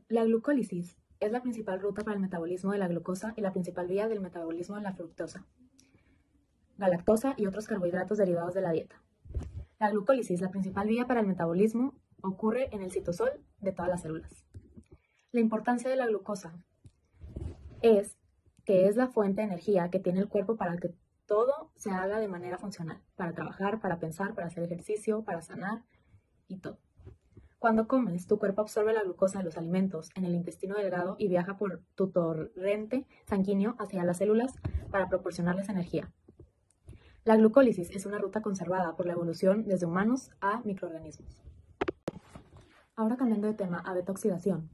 La glucólisis es la principal ruta para el metabolismo de la glucosa y la principal vía del metabolismo de la fructosa, galactosa y otros carbohidratos derivados de la dieta. La glucólisis, la principal vía para el metabolismo, ocurre en el citosol de todas las células. La importancia de la glucosa es que es la fuente de energía que tiene el cuerpo para que todo se haga de manera funcional, para trabajar, para pensar, para hacer ejercicio, para sanar y todo. Cuando comes, tu cuerpo absorbe la glucosa de los alimentos en el intestino delgado y viaja por tu torrente sanguíneo hacia las células para proporcionarles energía. La glucólisis es una ruta conservada por la evolución desde humanos a microorganismos. Ahora cambiando de tema a beta-oxidación,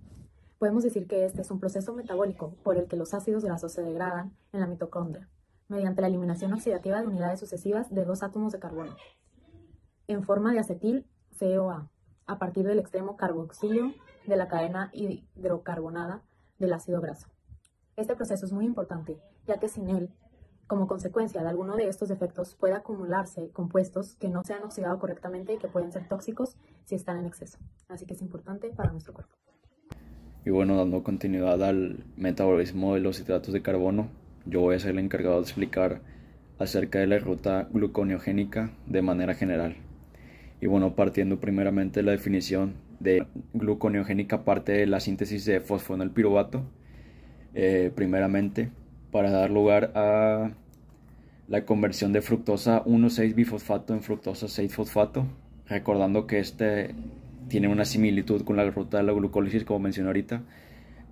podemos decir que este es un proceso metabólico por el que los ácidos grasos se degradan en la mitocondria mediante la eliminación oxidativa de unidades sucesivas de dos átomos de carbono en forma de acetil-CoA a partir del extremo carboxilo de la cadena hidrocarbonada del ácido graso. Este proceso es muy importante, ya que sin él, como consecuencia de alguno de estos efectos, puede acumularse compuestos que no se han oxidado correctamente y que pueden ser tóxicos si están en exceso. Así que es importante para nuestro cuerpo. Y bueno, dando continuidad al metabolismo de los hidratos de carbono, yo voy a ser el encargado de explicar acerca de la ruta gluconeogénica de manera general. Y bueno, partiendo primeramente de la definición de gluconeogénica, parte de la síntesis de fosfonilpiruvato, primeramente para dar lugar a la conversión de fructosa 1,6-bifosfato en fructosa 6-fosfato, recordando que este tiene una similitud con la ruta de la glucólisis, como mencioné ahorita.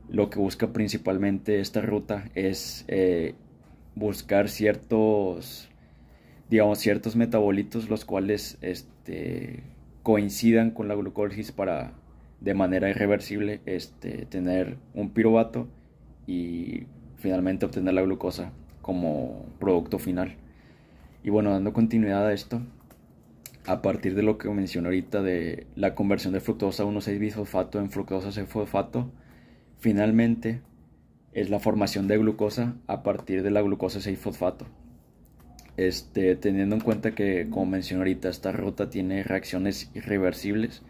Lo que busca principalmente esta ruta es buscar ciertos metabolitos los cuales coincidan con la glucólisis para de manera irreversible tener un piruvato y finalmente obtener la glucosa como producto final. Y bueno, dando continuidad a esto, a partir de lo que mencioné ahorita de la conversión de fructosa 1,6-bisfosfato en fructosa 6-fosfato, finalmente es la formación de glucosa a partir de la glucosa 6-fosfato. Teniendo en cuenta que, como mencioné ahorita, esta ruta tiene reacciones irreversibles,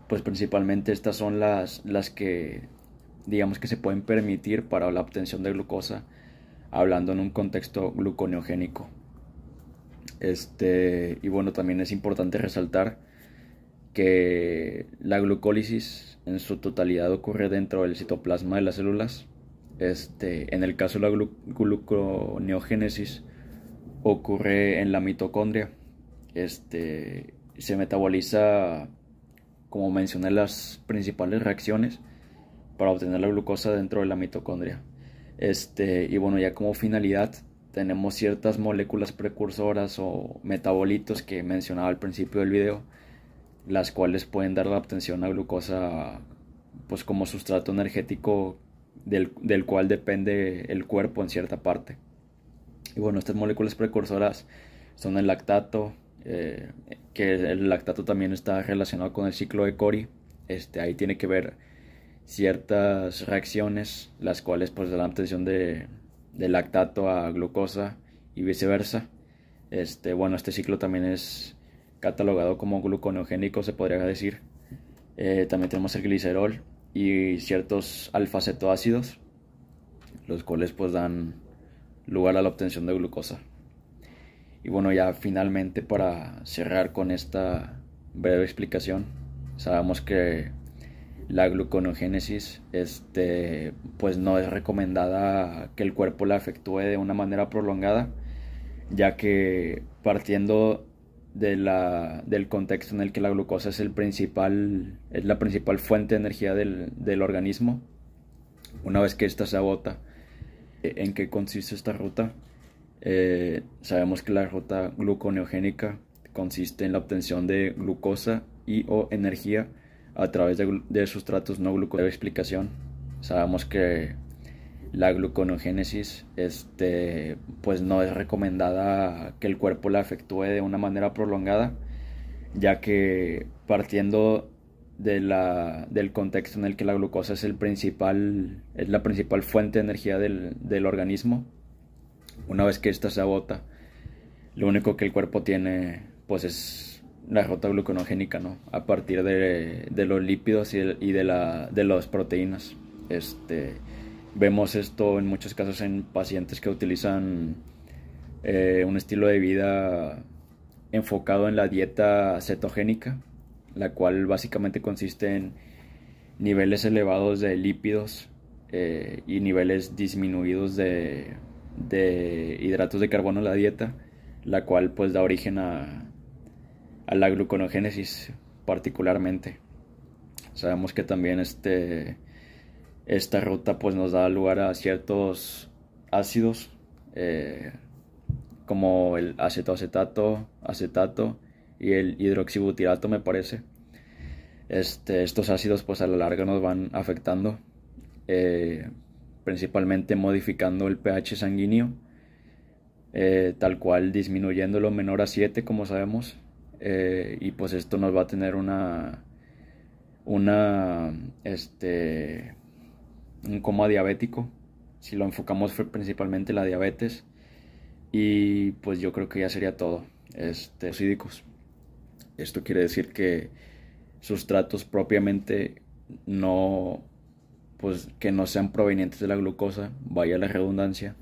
pues principalmente estas son las que digamos que se pueden permitir para la obtención de glucosa, hablando en un contexto gluconeogénico. Y bueno, también es importante resaltar que la glucólisis en su totalidad ocurre dentro del citoplasma de las células. En el caso de la gluconeogénesis ocurre en la mitocondria. Se metaboliza, como mencioné, las principales reacciones para obtener la glucosa dentro de la mitocondria. Y bueno, ya como finalidad tenemos ciertas moléculas precursoras o metabolitos que mencionaba al principio del video, las cuales pueden dar la obtención a glucosa pues como sustrato energético del cual depende el cuerpo en cierta parte. Y bueno, estas moléculas precursoras son el lactato, que el lactato también está relacionado con el ciclo de Cori. Ahí tiene que ver ciertas reacciones, las cuales pues dan la obtención de lactato a glucosa y viceversa. Bueno, este ciclo también es catalogado como gluconeogénico, se podría decir. También tenemos el glicerol y ciertos alfa-cetoácidos, los cuales pues dan lugar a la obtención de glucosa. Y bueno, ya finalmente, para cerrar con esta breve explicación, sabemos que la gluconeogénesis pues no es recomendada que el cuerpo la efectúe de una manera prolongada, ya que partiendo del contexto en el que la glucosa es la principal fuente de energía del organismo, una vez que ésta se agota. ¿En qué consiste esta ruta? Sabemos que la ruta gluconeogénica consiste en la obtención de glucosa y o energía a través de sustratos no glucósicos. De explicación, sabemos que la gluconeogénesis pues no es recomendada que el cuerpo la efectúe de una manera prolongada, ya que partiendo del contexto en el que la glucosa es la principal fuente de energía del organismo, una vez que ésta se agota, lo único que el cuerpo tiene pues es la ruta gluconogénica, ¿no? A partir de los lípidos y de las proteínas. Vemos esto en muchos casos en pacientes que utilizan un estilo de vida enfocado en la dieta cetogénica, la cual básicamente consiste en niveles elevados de lípidos y niveles disminuidos de hidratos de carbono en la dieta, la cual pues da origen a la gluconogénesis particularmente. Sabemos que también esta ruta pues nos da lugar a ciertos ácidos como el acetato y el hidroxibutirato, me parece. Estos ácidos pues a la larga nos van afectando, principalmente modificando el pH sanguíneo, tal cual disminuyéndolo menor a 7, como sabemos, y pues esto nos va a tener un coma diabético, si lo enfocamos principalmente en la diabetes. Y pues yo creo que ya sería todo. Glucídicos. Esto quiere decir que sustratos propiamente que no sean provenientes de la glucosa, vaya la redundancia,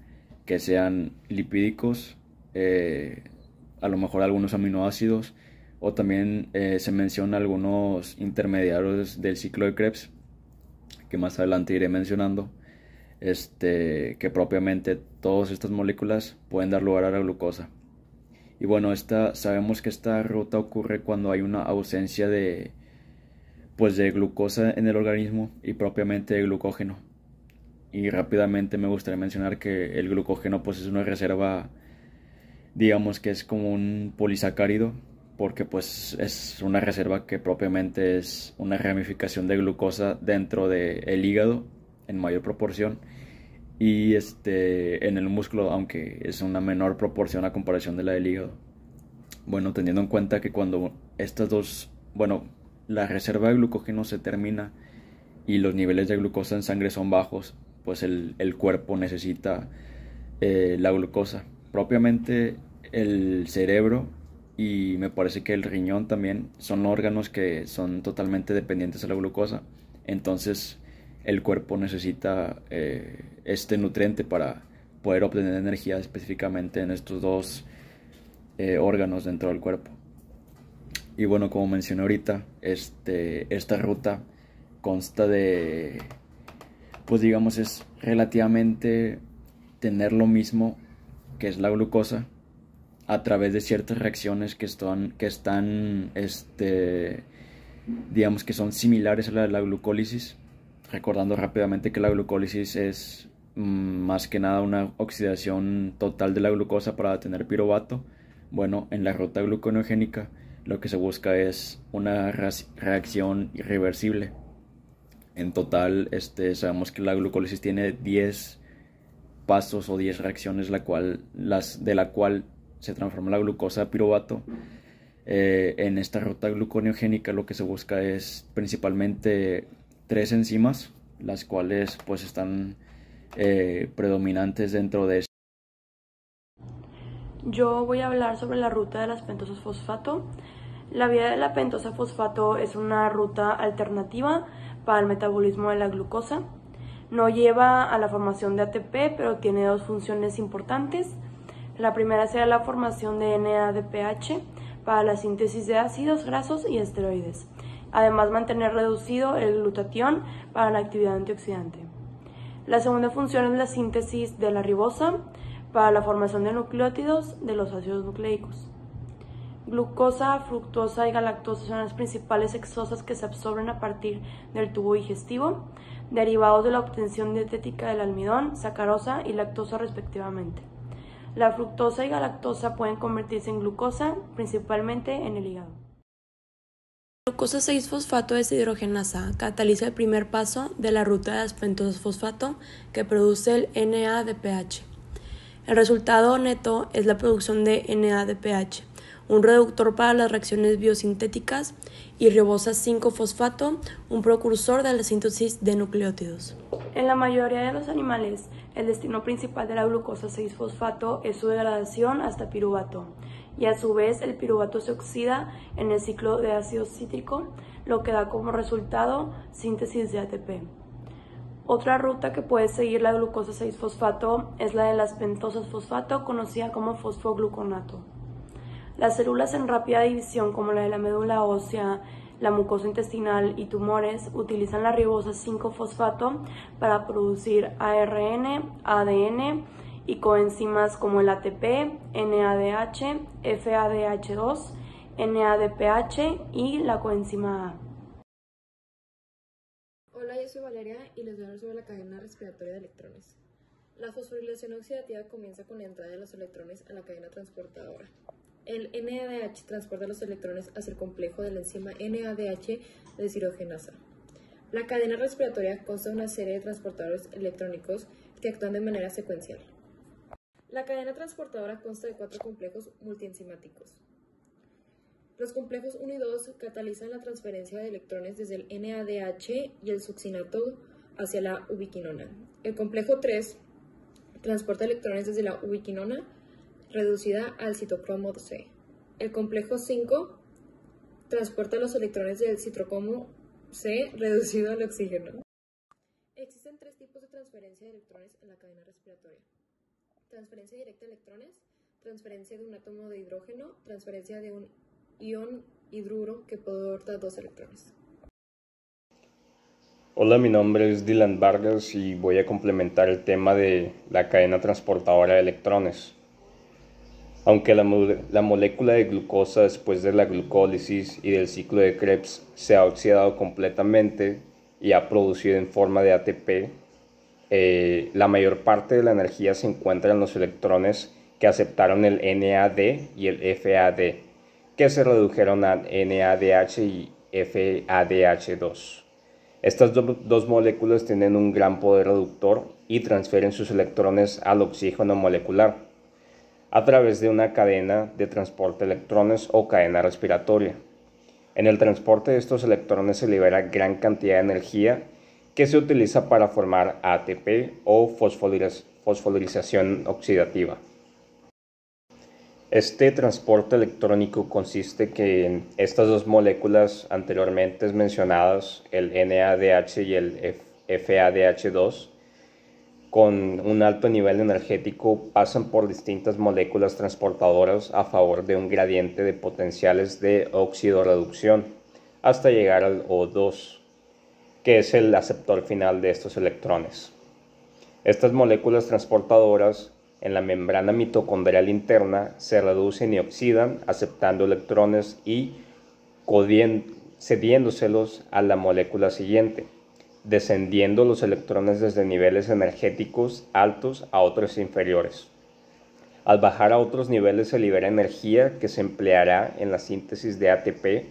que sean lipídicos, a lo mejor algunos aminoácidos, o también se menciona algunos intermediarios del ciclo de Krebs, que más adelante iré mencionando, que propiamente todas estas moléculas pueden dar lugar a la glucosa. Y bueno, sabemos que esta ruta ocurre cuando hay una ausencia de glucosa en el organismo y propiamente de glucógeno. Y rápidamente me gustaría mencionar que el glucógeno pues es una reserva, digamos que es como un polisacárido, porque pues es una reserva que propiamente es una ramificación de glucosa dentro del hígado en mayor proporción, y en el músculo, aunque es una menor proporción a comparación de la del hígado. Bueno, teniendo en cuenta que cuando la reserva de glucógeno se termina y los niveles de glucosa en sangre son bajos, pues el cuerpo necesita la glucosa. Propiamente el cerebro y me parece que el riñón también son órganos que son totalmente dependientes de la glucosa. Entonces el cuerpo necesita este nutriente para poder obtener energía específicamente en estos dos órganos dentro del cuerpo. Y bueno, como mencioné ahorita, esta ruta consta de, pues digamos, es relativamente tener lo mismo que es la glucosa a través de ciertas reacciones que están digamos que son similares a la de la glucólisis. Recordando rápidamente que la glucólisis es más que nada una oxidación total de la glucosa para tener piruvato. Bueno, en la ruta gluconogénica lo que se busca es una reacción irreversible. En total, sabemos que la glucólisis tiene 10 pasos o 10 reacciones, de la cual se transforma la glucosa a piruvato. En esta ruta gluconogénica lo que se busca es principalmente 3 enzimas, las cuales pues están predominantes dentro de esto. Yo voy a hablar sobre la ruta de las pentosas fosfato. La vía de la pentosa fosfato es una ruta alternativa para el metabolismo de la glucosa. No lleva a la formación de ATP, pero tiene dos funciones importantes. La primera será la formación de NADPH para la síntesis de ácidos grasos y esteroides. Además, mantener reducido el glutatión para la actividad antioxidante. La segunda función es la síntesis de la ribosa para la formación de nucleótidos de los ácidos nucleicos. Glucosa, fructosa y galactosa son las principales hexosas que se absorben a partir del tubo digestivo, derivados de la obtención dietética del almidón, sacarosa y lactosa respectivamente. La fructosa y galactosa pueden convertirse en glucosa, principalmente en el hígado. La glucosa 6-fosfato deshidrogenasa cataliza el primer paso de la ruta de las pentosas fosfato que produce el NADPH. El resultado neto es la producción de NADPH, un reductor para las reacciones biosintéticas, y ribosa 5-fosfato, un precursor de la síntesis de nucleótidos. En la mayoría de los animales, el destino principal de la glucosa 6-fosfato es su degradación hasta piruvato, y a su vez el piruvato se oxida en el ciclo de ácido cítrico, lo que da como resultado síntesis de ATP. Otra ruta que puede seguir la glucosa 6-fosfato es la de las pentosas fosfato, conocida como fosfogluconato. Las células en rápida división, como la de la médula ósea, la mucosa intestinal y tumores, utilizan la ribosa 5-fosfato para producir ARN, ADN y coenzimas como el ATP, NADH, FADH2, NADPH y la coenzima A. Hola, yo soy Valeria y les voy a hablar sobre la cadena respiratoria de electrones. La fosforilación oxidativa comienza con la entrada de los electrones a la cadena transportadora. El NADH transporta los electrones hacia el complejo de la enzima NADH deshidrogenasa. La cadena respiratoria consta de una serie de transportadores electrónicos que actúan de manera secuencial. La cadena transportadora consta de 4 complejos multienzimáticos. Los complejos 1 y 2 catalizan la transferencia de electrones desde el NADH y el succinato hacia la ubiquinona. El complejo 3 transporta electrones desde la ubiquinona reducida al citocromo C. El complejo 5 transporta los electrones del citocromo C reducido al oxígeno. Existen 3 tipos de transferencia de electrones en la cadena respiratoria: transferencia directa de electrones, transferencia de un átomo de hidrógeno, transferencia de un ion hidruro que porta 2 electrones. Hola, mi nombre es Dylan Vargas y voy a complementar el tema de la cadena transportadora de electrones. Aunque la molécula de glucosa después de la glucólisis y del ciclo de Krebs se ha oxidado completamente y ha producido en forma de ATP, la mayor parte de la energía se encuentra en los electrones que aceptaron el NAD y el FAD, que se redujeron a NADH y FADH2. Estas dos moléculas tienen un gran poder reductor y transfieren sus electrones al oxígeno molecular a través de una cadena de transporte de electrones o cadena respiratoria. En el transporte de estos electrones se libera gran cantidad de energía que se utiliza para formar ATP o fosforilación oxidativa. Este transporte electrónico consiste que en estas dos moléculas anteriormente mencionadas, el NADH y el FADH2, con un alto nivel energético pasan por distintas moléculas transportadoras a favor de un gradiente de potenciales de oxidorreducción hasta llegar al O2, que es el aceptor final de estos electrones. Estas moléculas transportadoras en la membrana mitocondrial interna se reducen y oxidan aceptando electrones y cediéndoselos a la molécula siguiente, descendiendo los electrones desde niveles energéticos altos a otros inferiores. Al bajar a otros niveles se libera energía que se empleará en la síntesis de ATP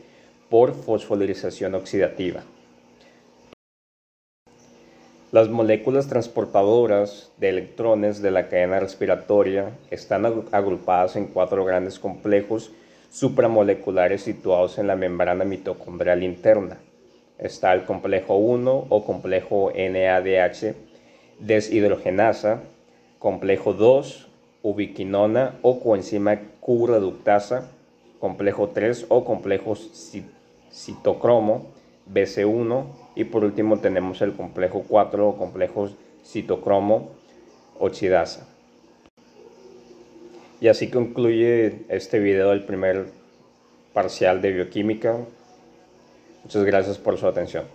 por fosforilación oxidativa. Las moléculas transportadoras de electrones de la cadena respiratoria están agrupadas en 4 grandes complejos supramoleculares situados en la membrana mitocondrial interna. Está el complejo 1 o complejo NADH deshidrogenasa, complejo 2 ubiquinona o coenzima Q reductasa, complejo 3 o complejo citocromo BC1 y por último tenemos el complejo 4 o complejo citocromo oxidasa. Y así concluye este video del primer parcial de bioquímica. Muchas gracias por su atención.